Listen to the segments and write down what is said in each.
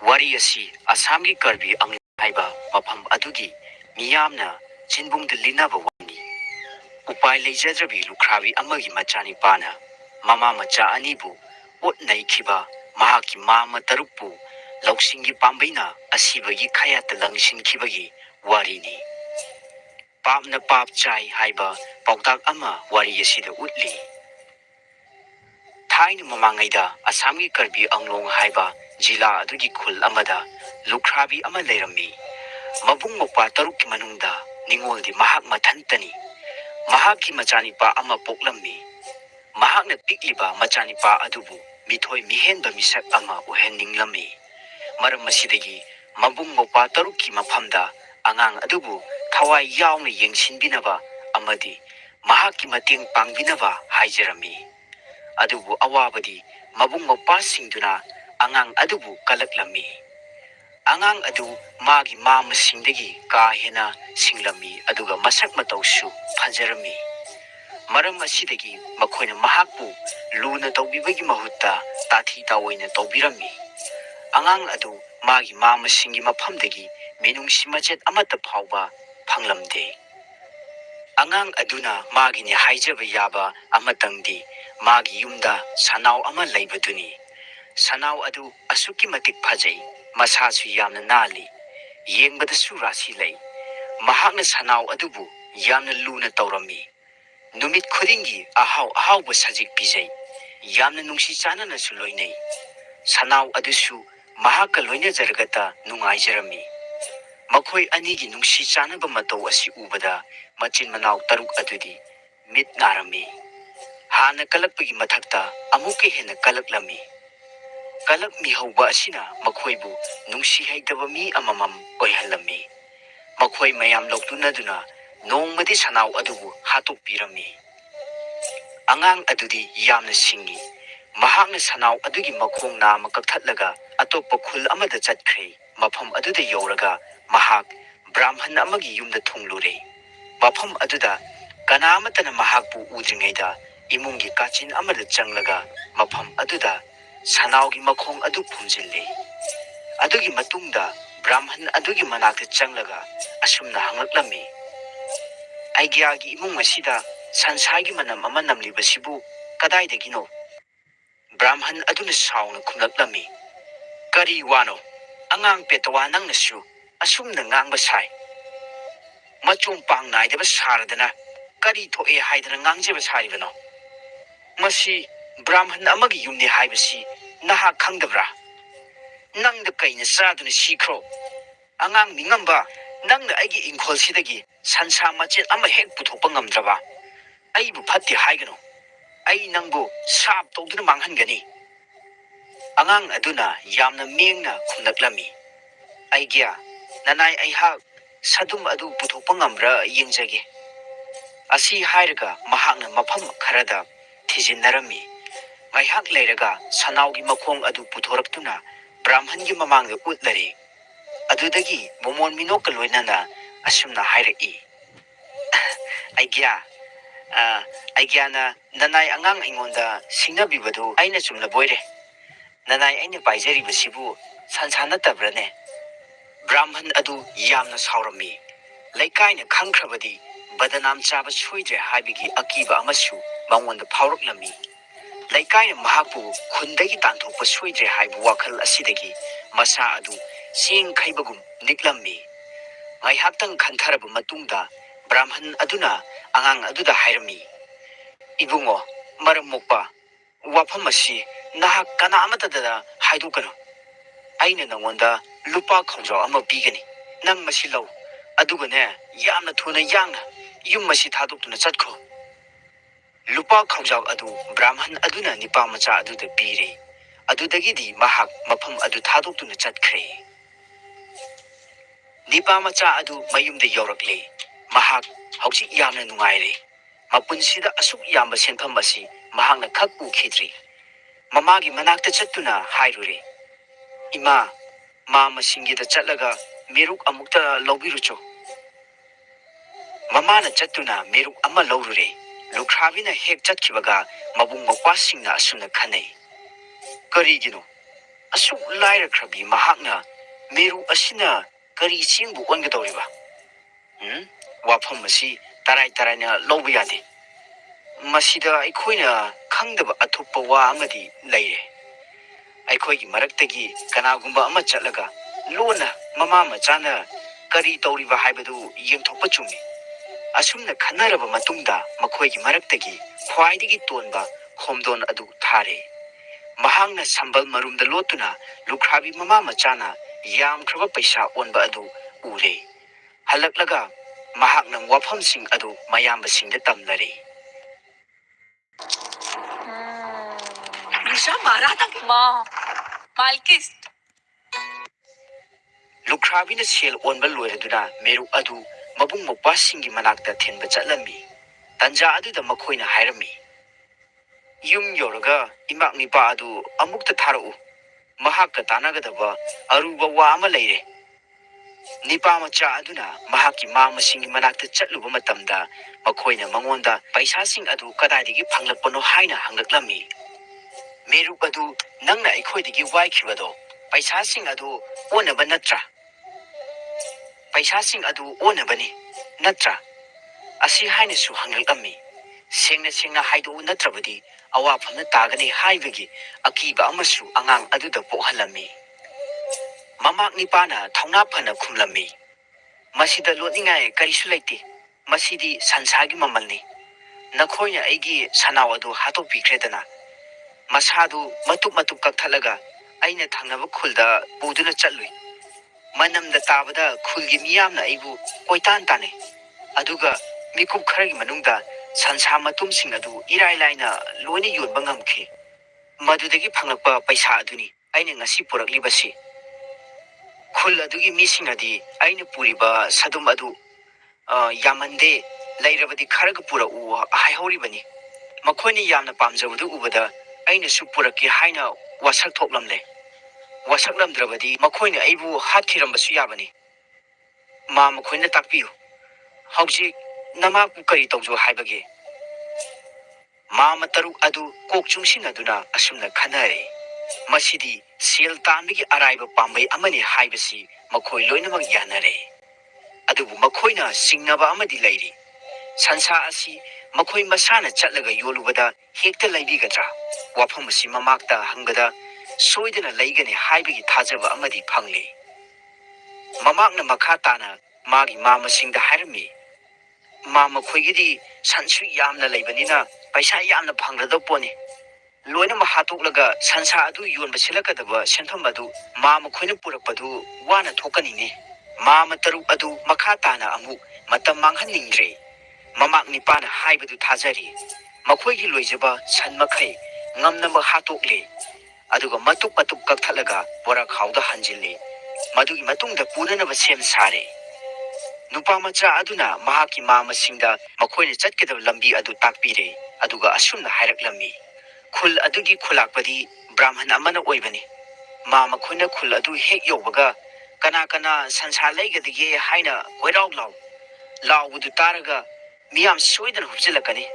Wari asi Assamgi Karbi ang haiba mafam adugi miyamna chinbungda linaba wani. Upay leijadrabi lukrabi amagi machani pana mama macha anibu ot naikiba mahaki mama tarukpu lauksingi pambaina asibagi khayata langshin kibagi warini. Papna pap chai haiba pautak ama wari asida utli. Thaina mamangaida Assamgi Karbi anglong haiba jila adugi khul amada lukrabi ama leirami. Mabung mokpa tarukki manungda ningoldi mahak mathantani. Mahaki machanipa ama poklammi. Mahakna pikliba machanipa adubu mithoi mihenba misak ama uhendinglammi. Maram masidagi mabung mokpa tarukki mafamda angang adubu thawai yauna yengsinbinaba amadi mahaki mateng pangbinaba haijarami. Adubu awabadi mabung mokpa singduna angang adubu kalaklammi. Angang adu magi mama singdagi kahena singlami aduga masak matausu fajarami. Maram asidagi makoina mahakpu luna taubibagi mahutta tathi tawoina taubirami. Angang adu magi mama singi mafamdagi minungsi machet amata phauba phanglamde. Angang aduna magi ni haijaba yaba amatangdi magi yumda sanau ama laibaduni. Sanau adu asuki matik phajai. Masasu yamna nali, yengbada surasi lay. Mahakna sanau adubu yamna luna taurami. Numit khudingi ahaw basajik pijay. Yamna nungsi chana na suloinay. Sanau adusu mahaka loina jaragata nungai jarami. Makhoi anigi nungsi chana ba matau asi ubada machin manau taruk adudi mit narami. Hana kalakpagi mathakta amuke hena kalaklami. Kalak mihauba asina makhoibu nungsi haidaba mi amamam oihalami. Makhoi mayam loktunaduna nongmadi sanau adubu hatok pirami. Angang adudi yamna singi. Mahakna sanau adugi makhong na makakatlaga atokpa khul amada chatkre. Mafam aduda yoraga mahak brahman amagi yumda thunglure. Mafam aduda kanamatana mahakpu udringaida imungi kachin amada changlaga mafam aduda Sanaugi makhong adu phumjilli. Adugi matungda Brahman adugi manakta changlaga asumna hangaklami. Aigyagi imung asida sansagi manam ama namlibasibu kadaidagino. Brahman aduna sauna kumlaklami. Kari wano angang petawa nangnasu asumna ngangba sai. Machung pang naidaba saradana kari thoe haidana ngangjeba saibano. Masi Brahman amagi yumni haibasi naha khangdabra. Nangda kaina saduna sikro. Angang mingamba nangna aigi ingkhol sidagi sansa machet ama hek puthokpa ngamdraba. Aibu phatti haigano. Ai nangbu sap tawduna manghangani. Angang aduna yamna mengna khumnaklami. Aigya nanai aihak sadum adu puthokpa ngamra yengjage. Asi hairaga mahakna mafam kharada thijinnarami. Ngaihak leiraga sanaugi makhong adu puthoraktuna Brahmangi mamangda utlari. Adudagi momon minokka loinana asumna hairaki. Aigyana nanai angang ingonda singnabibadu aina chumna boire. Nanai aina paijaribasibu sansana tabrane. Brahman adu yamna saurami. Laikaina khangkhrabadi badanam chaba soidre haibigi akiba amasu mangonda phauruklami. Laikai mahapu khundagi tanthokpa soidre haibu wakhal asidagi masa adu sing khaibagum niklammi. Ngaihaktang khantharabu matungda Brahman aduna angang aduda hairami. Ibungo maram mokpa wafam asi nahak kana amatadada haidukano. Aina nangonda lupa khawjaw ama pigani. Nang masi lau adugane yamna thuna yangna yum masi thadokuna chatkho. Lupa khawjaw adu Brahman aduna nipa macha aduda pire. Adudagidi mahak mafam adu thadokuna chatkre. Nipa macha adu mayumda yorakle. Mahak hausi yamna nungaire. Mapunsida asuk yamba senpham asi mahakna khak ukhidri. Mamagi manakta chattuna hairure. Ima mama singida chatlaga meruk amukta lawbirucho. Mamana chattuna meruk ama lawrure. Lukravina hek chatkibaga mabung mapasingna asuna khanai. Karigino asuk lairakrabi mahakna meru asina kari chingbu ongadoriba. Wafam asi tarai tarayna lawba yade. Masida aikoina khangdaba athupa wa amadi leire. Aikoigi maraktagi kanagumba ama chatlaga lona mama machana kari tawriba haibadu yengthokpa chumi. Asumna khanaraba matungda makoigi maraktagi khwaidagi tonba khomdon adu thare. Mahangna sambal marumda lotuna lukhrabi mama machana yamkraba paisa onba adu ure. Halaklaga mahakna wafamsing adu mayambasingda tamnare. Nisha marata ki ma malkis Lukrabina sel onba loiraduna meru adu mabung mokpasingi manakta thenba chatlammi. Tanja aduda makoina hairami. Yum yoraga imak nipa adu amukta tharau. Mahakka tanagadaba aruba wa ama leire. Nipa macha aduna mahaki mamasingi manakta chatluba matamda makoina mangonda paisasing adu kadaidagi phanglakpano haina hanglaklami. Meru adu nangna aikhoidagi waikhibado paisasing adu onaba natra. Paisasing adu onabani natra. Asi haina su hanglaklami. Sengna haidu natrabadi awafamna tagani haibagi akiba amasu angang aduda pokhalami. Mamak nipana thongna phana khumlami. Masida lotningai karisu laiti. Masidi sansagi mamalni. Nakhoina aigi sanaw adu hatokpikredana. Masadu matuk kakthalaga aina thangnaba khulda buduna chatlui. Manamda tabada khulgi miyamna aibu koitan tane. Aduga mikup kharagi manungda sansa matumsing adu irai laina loina yonba ngamkhi. Madudagi phanglakpa paisa aduni aina ngasi puraklibasi. Khul adugi mising adi aina puriba sadum adu yamande lairabadi kharaga pura u haihoribani. Makhoini yamna pamjabadu ubada aina su puraki haina wasak thoklamle. Wasak lamdrabadi makhoini aibu hatkirambasu yabani. Ma makhoina takpiyu. Hauji namaku kari tawjo haibage. Mama taruk adu kokchungsin aduna asumna khanare. Masidi sel tanbigi araiba pambai amani haibasi makhoi loinamak yanare. Adubu makhoina singnaba amadi lairi. Sansa asi makhoi masana chatlaga yolubada hekta laibigadra. Wafam asi mamakta hangada soidana laigani haibagi thajaba amadi phangli. Mamakna makhatana magi mama singda hairami. Mama khoigidi sansu yamna laibanina paisa yamna phangrada poni. Loina mahatoklaga sansa adu yonba silakadaba senfam adu mama khoina purakpadu wana thokanini. Mama taruk adu makhatana amu matam manghaningre. Mamak nipana haibadu thajari. Makhoigi loijaba san makhai ngamnaba hatokle. Aduga matuk kakthalaga bora khawda hanjille. Madugi matungda punanaba sem sare. Nupa macha aduna mahaki mama singda makhoina chatkadaba lambi adu takpire. Aduga asumna hairaklammi. Khul adugi khulakpadi brahman amana oibani. Mama khoina khul adu hek yobaga kana sansa laigadige haina koiraw law budu taraga miyam soidana hupjilakani.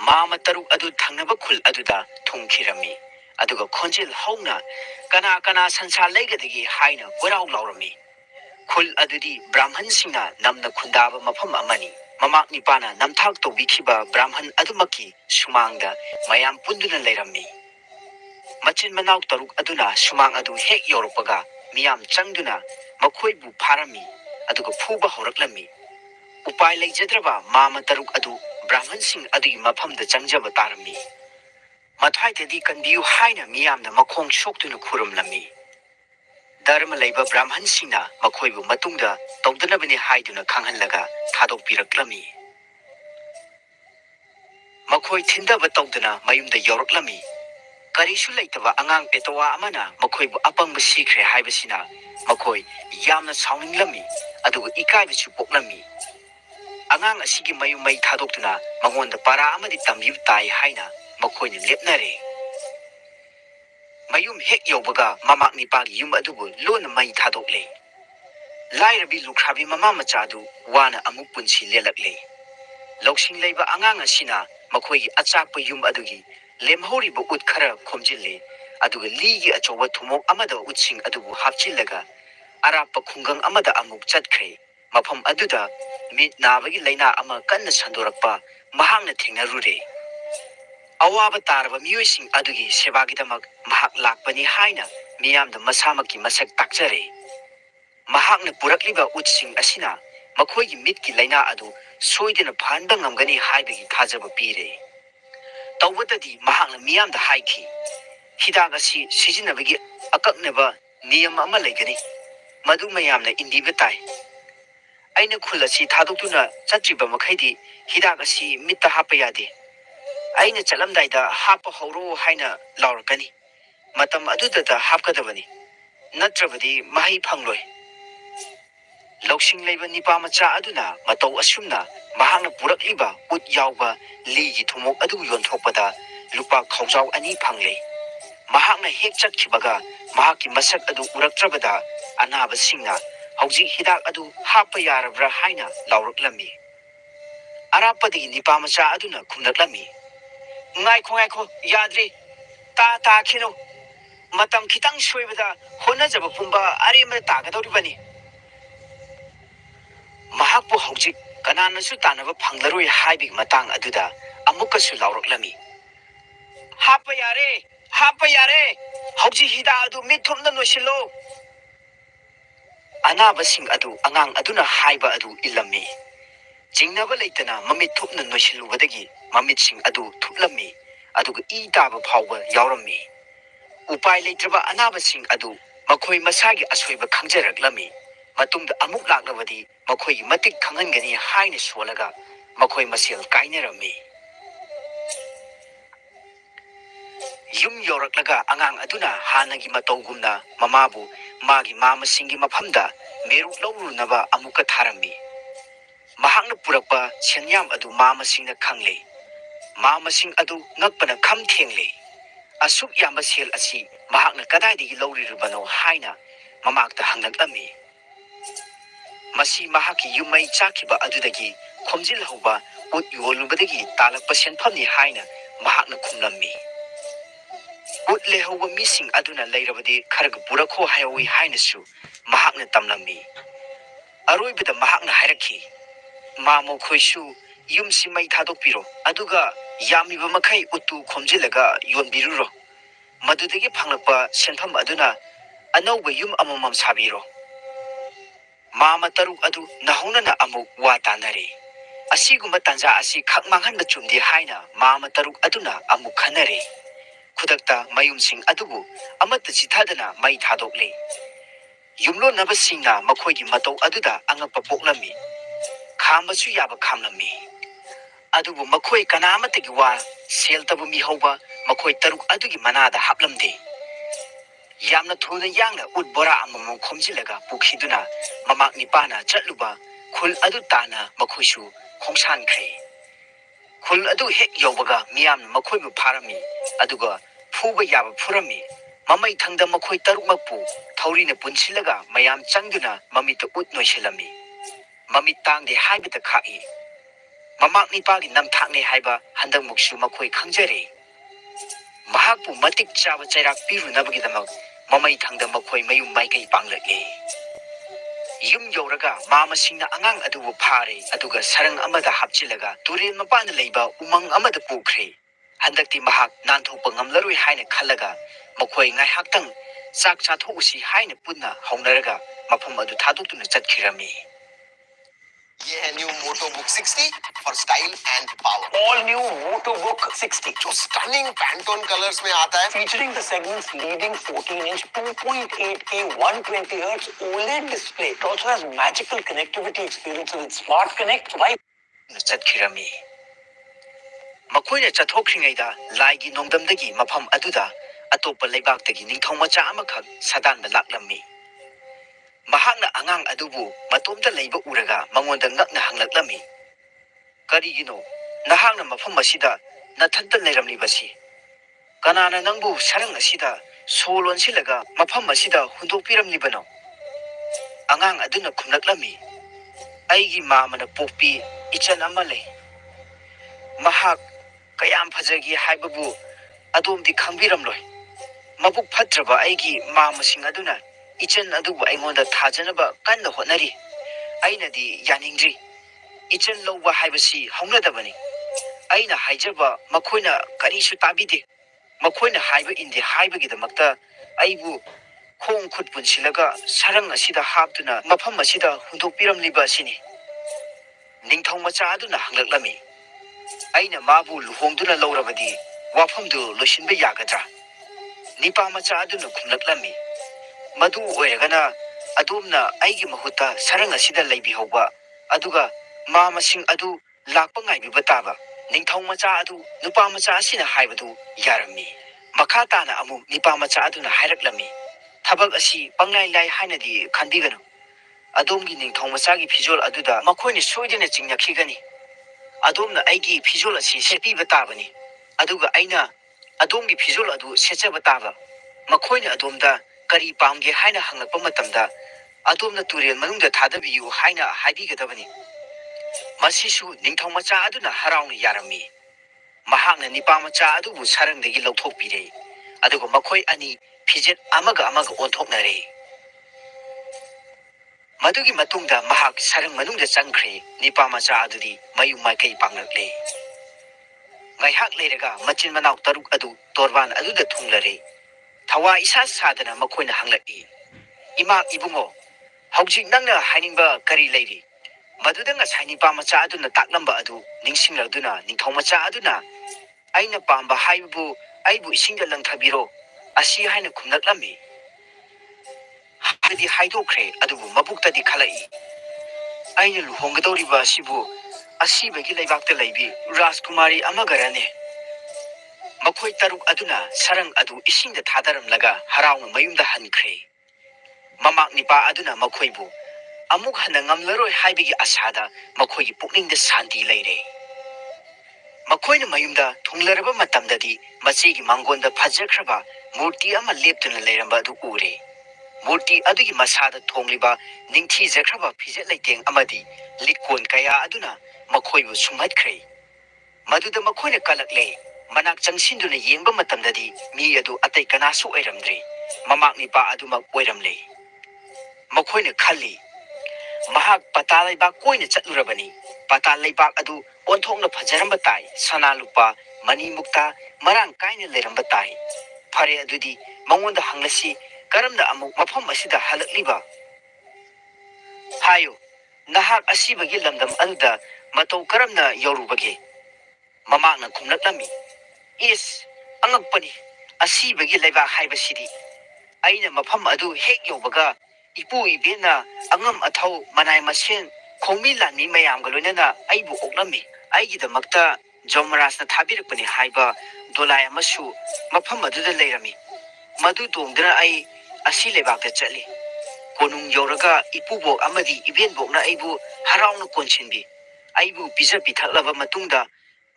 Mama taruk adu thangnaba khul aduda thungkhirami. Aduga khonjil hauna kana sansa laigadige haina koiraw lawrami. Khul adudi brahman singna namna khundaba mafam amani. Mamak nipana namthak tawbikhiba brahman adumaki sumangda mayam punduna leirammi. Machin manaw taruk aduna sumang adu hek yoropaga miyam changduna makhoibu pharami. Aduga phuba horaklammi. Upai leijadraba mama taruk adu brahman sing adu mafamda changjaba tarami. Mathaitadi kanbiyu haina miyamna makhong shoktuna khurumlammi. Dharma leiba brahman singna makhoibu matungda tawdanabani haiduna khanghanlaga thadokpiraklami. Makhoi thindaba tawdana mayumda yawraklami. Karisu leitaba angang petawa amana makhoibu apangba sikre haibasina makhoi yamna sawninglammi aduga ikaibasu poklami. Angang asigi mayum mai thadoktuna mangonda para amadi tambiu tai haina makhoina lepnare. Mayum hek yobaga mamak nipagi yum adubu lona mai thadokle. Lairabi lukhrabi mama machadu wana amuk punsi lelakle. Loksing leiba angang asina makhoigi achakpa yum adugi lemhoriba ut khara khomjille aduga ligi achoba thumok amada utsing adubu hapchillaga arapa khungang amada amuk chatkre mafam aduda mit nabagi laina ama kanna sandorakpa mahangna thengnarure awaba tarba miyosing adugi sebagidamak mahak lakpani haina miyamda masamaki masak takjare mahakna purakliba utsing asina makhoigi mitki laina adu soidena phanba ngamgani haibagi thajaba pire tawbadadi mahakna miyamda haiki hidak asi sijinabagi akakneba niyam ama laigani madu mayamna indiba tai aina khul asi thadokuna chatriba makhaidi hidak asi mitta hapa yade aina chalamdaida hapa horo haina laurakani matam adudata hapkadabani natrabadi mahi phangloi lौसिंग लेबा Nipah मचा अदुना मतौ असुमना महांगना पुरकलिबा उत यावबा लीगी थुमोक अदु योनथोकपदा लुपा खौजाव अनि फंगले महांगना हेक चटखिबगा महाकी मसक अदु उरक्त्रबदा अनाबा सिंगना हौजी हिदाक अदु हाप यारब्रा हाइना लाउरकलमी अरापदि Nipah मचा अदुना खुमदकलमी ngaikhो याद्रि ता खिनो मतम खितंग सोइबदा होनजब पुंबा अरेम तागदौरिबनी महाकु हौजिक कनानसु तानबा फंगलरोय हाइबिग मतंग अदुदा अमुकसु लाउरकलमी हाप यारे हौजि हिदा अदु मिथुमना नोसिलो अनाबसिंग अदु अंगांग अदुना हाइबा अदु इलम्मी चिंगनबा लेतना ममित थुपना नोसिलुबदगी ममितसिंग अदु थुपलम्मी अदुगा ई ताबा फावबा यावरम्मी उपाय लेत्रबा अनाबसिंग अदु मखोय मसागी असोयबा खंगजरकलमी मतुंगदा अमुक लाक्लबदी मखोयगी मतिक खंगनगनी हाइना सोलगा मखोय मसेल काइनरम्मी युम योरकलगा अंगांग अदुना हानगी मतौगुमना ममाबु मागी मामसिंगी मफमदा मेरुक लौरुनबा अमुका थारम्मी महांगना पुरकपा सेन्याम अदु मामसिंगना खंगले मामसिंग अदु ngakpana kham thengले असुक याम सेल असि महांगना कदाइदगी लौरिरुबनो हाइना ममाकता हंगलकलमी मसी महाकी युमै चाखिबा अदुदगी खोमजिल हौबा उत योलुबदगी तालकपा सेनफमनि हाइना महाकना खुमलम्मी उत लेहौबा मिसिंग अदुना लेरबदि खरग पुरखो हायौई हाइनसु महाकना तमलम्मी अरोइबदा महाकना हायरखी मामो खोइसु युमसि मै थादोकपिरो अदुगा यामिबा मखै उतु खोमजिलगा योनबिरुरो मदुदगी फंगलकपा सेनफम अदुना अनौबा युम अममम साबिरो मामा तरुक अदु नहौनना अमुक वा तानरे असिगुम तंजा असि खकमांगहनबा चुमदि हाइना मामा तरुक अदुना अमुक खनरे खुदक्ता मयुमसिंग अदुबु अमत चिथादना मै थादोकले युमलो नबसिंगना मखोयगी मतौ अदुदा अंगपा पोकलमी खामबसु याबा खामलमी अदुबु मखोय कनामतगी वा सेलतबु मिहौबा मखोय तरुक अदुगी मनादा हापलमदे यामना थुना यांगना उत बोरा अममम खोमजिलगा पुखिदुना ममाक निपाना चटलुबा खुल अदु ताना मखोयसु खोंसानखै खुल अदु हेक यौबगा मियामना मखोयबु फारमी अदुगा फुबा याबा फुरमी ममै थंगदा मखोय तरुकमकपु थौरीना पुनसिलगा मयाम चंगदुना ममित उत नोइसिलमी ममित तांगदे हाइबता खाई ममाक निपागी नमथाकने हाइबा हंदकमुकसु मखोय खंगजरे महाकपु मतिक चाबा चैराक पिरुनबगिदमक ममै थंगदा मखोय मयुम माइकै पांगलगे युम यौरगा मामसिंगना अंगांग अदुबु फारे अदुगा सरंग अमदा हापचिलगा तुरेन मपान लेबा उमंग अमदा पुखरे हंदकति महाक नानथोकपा ngamlaroi हाइना खल्लगा मखोय ngaihakhtang chak chathousi हाइना पुन्ना हौनरगा मफम अदु थादोकतुना चटखिरमी ये है new Moto book 60 for style and power. All new Moto book 60 जो स्टनिंग पैंटोन कलर्स में आता है, featuring the segments leading 14-inch 2.8K 120 Hz OLED display. It also has magical connectivity experience with Smart Connect Wi-Fi. चटखिरमी मखोयना चथोखरिङैदा लाइगी नोंदमदगी मफम अदुदा अतोप लेबाक्तगी निंथौ मचा अमखक सदानबा लाक्लम्मी महाकना अंगांग अदुबु मतोमता लेबा उरगा मंगोंदा ngakna hanglaklammi karigino nahakna mafam asida nathanta leiramlibasi kanana nangbu sarang asida solon silaga mafam asida hundokpiramlibano angang aduna khumlaklammi aigi mamana pokpi ichan amale mahak kayam phajagi haibabu adomdi khangbiramloi Mabuk fatraba aigi mamasing aduna ichan adubu aingonda thajanaba kanna hotnari. Ainadi yaningdri. Ichan lawba haibasi haunadabani. Aina haijaba makoina karisu tabide. Makoina haiba indi haibagidamagta aibu khong khut punsilaga sarang asida haptuna mafam asida hundokpiramliba asini. Ningthau macha aduna hanglaklami. Aina mabu luhongduna lawrabadi wafamdu loisinba yagadra. Nipa macha aduna khumlaklami. Madu oiragana adumna aigi mahuta sarang asida laibihauba aduga mamasing adu lakpa ngaibiba taba. Ningthau macha adu nupa macha asina haibadu yarami. Makha tana amu nipa macha aduna hairaklami. Thabak asi panglai lai hainadi khanbiganu. Adomgi ningthau machagi phijol aduda makoini soidena chingnakhigani. Adomna aigi phijol asi sepiba tabani. Aduga aina adomgi phijol adu sechaba taba. Makoina adomda kari pamge haina hanglakpa matamda adomna turel manungda thadabiyu haina haibigadabani. Masisu ningthau macha aduna harauna yarami. Mahakna nipa macha adubu sarangdagi lauthokpire. Aduga makoi ani phijet amaga amaga onthoknare. Madugi matungda mahak sarang manungda changkhre nipa macha adudi mayum maikai panglakle. Ngaihak leiraga machin manau taruk adu torban aduda thunglare. Thawa isa sadana makoina hanglaki. Ima ibungo haujik nangna hainingba kari leiri. Maduda ngasai nipa macha aduna taklamba adu ningsingladuna ningthau macha aduna aina pamba haibu aibu isingda langthabiro asi haina khumlaklami. Hadi haidokre adubu mabuktadi khalai. Aina luhonggadoriba asibu asibagi leibakta leibi Rajkumari amagarane. Makoi taruk aduna sarang adu isingda thadaramlaga harauna mayumda hankre. Mamak nipa aduna makoibu amuk hana ngamlaroi haibigi asada makoigi pukningda santi leire. Makoina mayumda thunglaraba matamdadi machigi mangonda phajakraba murti ama leptuna leiramba adu ure. Murti adugi masada thongliba ningthi jakraba phijet leiteng amadi likon kaya aduna makoibu sumhatkre. Maduda makoina kalakle manak changsinduna yengba matamdadi mi adu atai kanasu oiramdre. Mamak nipa aduma oiramle. Makoina khali mahak patalai ba koina chatlurabani. Patalai ba adu onthokna phajaramba tai sana lupa mani mukta marang kaina leramba tai. Phare adudi mangonda hanglasi karamda amuk mafam asida halakliba. Hayo nahak asibagi lamdam aduda matau karamna yorubagi. Mamakna khumlaklami. Is angakpani asibagi leibak haibasidi. Aina mafam adu hek yobaga ipu ibena angam athau manai masen khomi lanmi mayamga loinana aibu oklami. Aigidamagta Jomarasna thabirakpani haiba dolai amasu mafam aduda leirami. Madu tongdana ai asi lebakta chali. Konung yoraga ipubok amadi ibenbokna aibu harauna konsinbi. Aibu pija pithaklaba matungda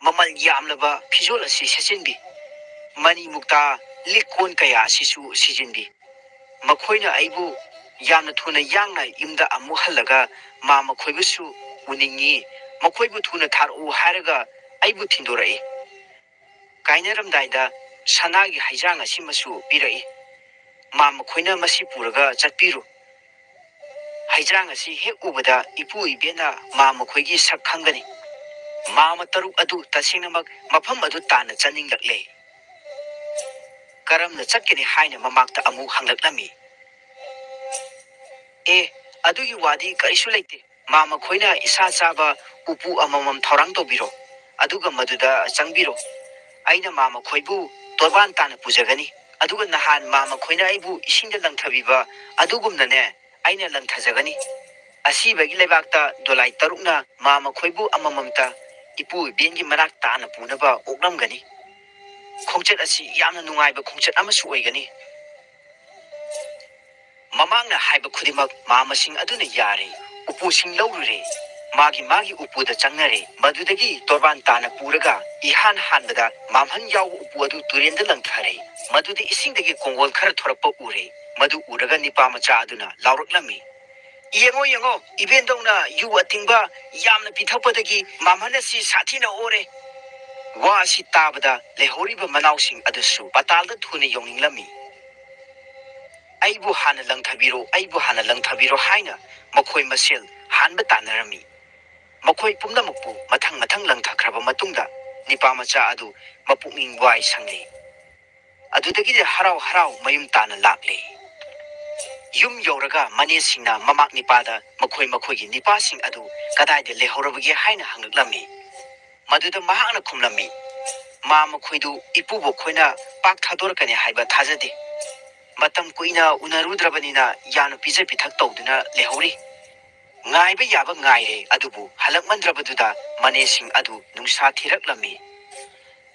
mamal yamlaba phijol asi sechinbi. Mani mukta likon kaya asisu sijinbi. Makoina aibu yamna thuna yangna imda amu halaga ma makoibusu uningi makoibu thuna tharu haraga aibu thindorai. Kainaramdaida sanagi haijang asimasu pirai. Ma makoina masi puraga chatpiru. Haijang asi hek ubada ipu ibena ma makoigi sak khangani. Ma mataruk adu tasingnamak mafam adu tana chaninglakle. Karamna chatkini haina mamakta amu hanglaklami. Adugi wadi karisu leite. Mama khoina isa chaba upu amamam thorang tobiro. Aduga maduda changbiro. Aina mama khoibu torban tana pujagani. Aduga nahan mama khoina aibu isingda langthabiba adugumnane aina langthajagani. Asibagi lebakta dolai tarukna mama khoibu amamamta ipu bengi manak tana punaba oklamgani. Khongchet asi yamna nungaiba khongchet amasu oigani. Mamangna haiba khudimak mamasing aduna yare upusing laurure. Magi upuda changnare madudagi torban tana puraga ihan hanbada mamhan yaw upu adu turenda langthare. Madudi isingdagi kongol khara thorakpa ure. Madu uraga nipa macha aduna lauraklami. Yengo ibendongna yu atingba yamna pithakpadagi mamhana si sathina ore. Wa si tabada lehoriba manausing adusu patalda thune yonginglami. ꯑꯩꯕꯨ ꯍꯥꯟꯅ ꯂꯪꯊꯕꯤꯔꯣ ꯍꯥꯏꯅ ꯃꯈꯣꯏ ꯃꯁꯦꯜ ꯍꯥꯟꯕ ꯇꯥꯟꯅꯔꯝꯃꯤ꯫ ꯃꯈꯣꯏ ꯄꯨꯝꯅꯃꯛꯄꯨ ꯃꯊꯪ ꯃꯊꯪ ꯂꯪꯊꯈ꯭ꯔꯕ ꯃꯇꯨꯡꯗ ꯅꯤꯄꯥꯃꯆꯥ ꯑꯗꯨ ꯃꯄꯨꯛꯅꯤꯡ ꯋꯥꯏ ꯁꯪꯂꯦ꯫ ꯑꯗꯨꯗꯒꯤꯗꯤ ꯍꯔꯥꯎ ꯍꯔꯥꯎ ꯃꯌꯨꯝ ꯇꯥꯅ ꯂꯥꯛꯂꯦ꯫ ꯌꯨꯝ ꯌꯧꯔꯒ ꯃꯅꯦꯁꯤꯡꯅ ꯃꯃꯥꯛ ꯅꯤꯄꯥꯗ ꯃꯈꯣꯏꯒꯤ ꯅꯤꯄꯥꯁꯤꯡ ꯑꯗꯨ ꯀꯗꯥꯏꯗ ꯂꯩꯍꯧꯔꯕꯒꯦ ꯍꯥꯏꯅ ꯍꯪꯂꯛꯂꯝꯃꯤ꯫ ꯃꯗꯨꯗ ꯃꯍꯥꯛꯅ ꯈꯨꯝꯂꯝꯃꯤ, ꯃꯈꯣꯏꯗꯨ ꯏꯄꯨꯕꯣꯛ ꯈꯣꯏꯅ ꯄꯥꯛ ꯊꯥꯗꯣꯔꯛꯀꯅꯤ ꯍꯥꯏꯕ ꯊꯥꯖꯗꯦ꯫ ꯃꯇꯝ ꯀꯨꯏꯅ ꯎꯅꯔꯨꯗ꯭ꯔꯕꯅꯤꯅ ꯌꯥꯝꯅ ꯄꯤꯖ ꯄꯤꯊꯛ ꯇꯧꯗꯨꯅ ꯂꯩꯍꯧꯔꯤ꯫ ꯉꯥꯏꯕ ꯌꯥꯕ ꯉꯥꯏꯔꯦ, ꯑꯗꯨꯕꯨ ꯍꯜꯂꯛꯃꯟꯗ꯭ꯔꯕꯗꯨꯗ ꯃꯅꯦꯁꯤꯡ ꯑꯗꯨ ꯅꯨꯡꯁꯥ ꯊꯤꯔꯛꯂꯝꯃꯤ꯫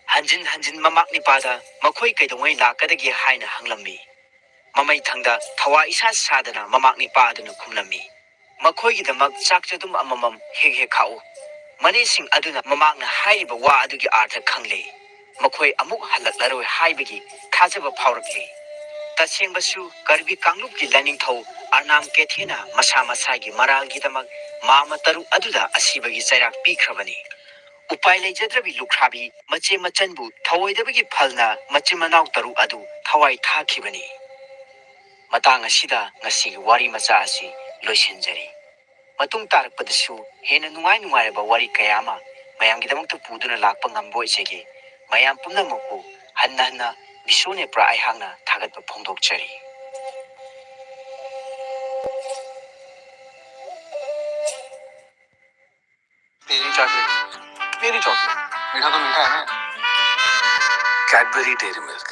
ꯍꯟꯖꯤꯟ ꯍꯟꯖꯤन ꯃꯃꯥꯛ ꯅꯤꯄꯥꯗ ꯃꯈꯣꯏ ꯀꯩꯗꯧꯉꯩ ꯂꯥꯛꯀꯗꯒꯦ ꯍꯥꯏꯅ ꯍꯪꯂꯝꯃꯤ꯫ ꯃꯃꯩꯊꯪꯗ ꯊꯋꯥ ꯏꯁꯥ ꯁꯥꯗꯅ ꯃꯃꯥꯛ ꯅꯤꯄꯥ ꯑꯗꯨꯅ ꯈꯨꯝꯂꯝꯃꯤ, ꯃꯈꯣꯏꯒꯤꯗꯃꯛ ꯆꯥꯛ ꯆꯗꯨꯝ ꯑꯃꯃꯝ ꯍꯦꯛ ꯍꯦꯛ ꯈꯥꯛꯎ꯫ ꯃꯅꯦꯁꯤꯡ ꯑꯗꯨꯅ ꯃꯃꯥꯛꯅ ꯍꯥꯏꯔꯤꯕ ꯋꯥ ꯑꯗꯨꯒꯤ ꯑꯥꯔꯊ ꯈꯪꯂꯦ꯫ ꯃꯈꯣꯏ ꯑꯃꯨꯛ ꯍꯜꯂꯛꯂꯔꯣꯏ ꯍꯥꯏꯕꯒꯤ ꯊꯥꯖꯕ ꯐꯥꯎꯔꯛꯂꯦ꯫ ꯇꯁꯦꯡꯕꯁꯨ ꯀꯔꯕꯤ ꯀꯥꯡꯂꯨꯞꯀꯤ ꯂꯥꯏꯅꯤꯡꯊꯧ ꯑꯔꯅꯥꯝ ꯀꯩꯊꯦꯅ ꯃꯁꯥ ꯃꯁꯥꯒꯤ ꯃꯔꯥꯜꯒꯤꯗꯃꯛ ꯃꯥꯃ ꯇꯔꯨꯛ ꯑꯗꯨꯗ ꯑꯁꯤꯕꯒꯤ ꯆꯩꯔꯥꯛ ꯄꯤꯈ꯭ꯔꯕꯅꯤ꯫ ꯎꯄꯥꯏ ꯂꯩꯖꯗ꯭ꯔꯕꯤ ꯂꯨꯈ꯭ꯔꯥꯕꯤ ꯃꯆꯦ ꯃꯆꯟꯕꯨ ꯊꯑꯣꯏꯗꯕꯒꯤ ꯐꯜꯅ ꯃꯆꯤꯟ ꯃꯅꯥꯎ ꯇꯔꯨꯛ ꯑꯗꯨ ꯊꯋꯥꯏ ꯊꯥꯈꯤꯕꯅꯤ꯫ ꯃꯇꯥꯡ ꯑꯁꯤꯗ ꯉꯁꯤꯒꯤ ꯋꯥꯔꯤ ꯃꯆꯥ ꯑꯁꯤ ꯂꯣꯏꯁꯤꯟꯖꯔꯤ꯫ ꯃꯇꯨꯡ ꯇꯥꯔꯛꯄꯗꯁꯨ ꯍꯦꯟꯅ ꯅꯨꯡꯉꯥꯏꯔꯕ ꯋꯥꯔꯤ ꯀꯌꯥ ꯑꯃ ꯃꯌꯥꯝꯒꯤꯗꯃꯛꯇ ꯄꯨꯗꯨꯅ ꯂꯥꯛꯄ ꯉꯝꯕ ꯑꯣꯏꯖꯒꯦ꯫ ꯃꯌꯥꯝ ꯄꯨꯝꯅꯃꯛꯄꯨ हन्ना हन्ना विश्वनेप्रा अहांगना थागत फोंदोकचरी। तेरी चॉकलेट, मेरी चॉकलेट, मीठा तो मीठा है ना। Cadbury dairy milk.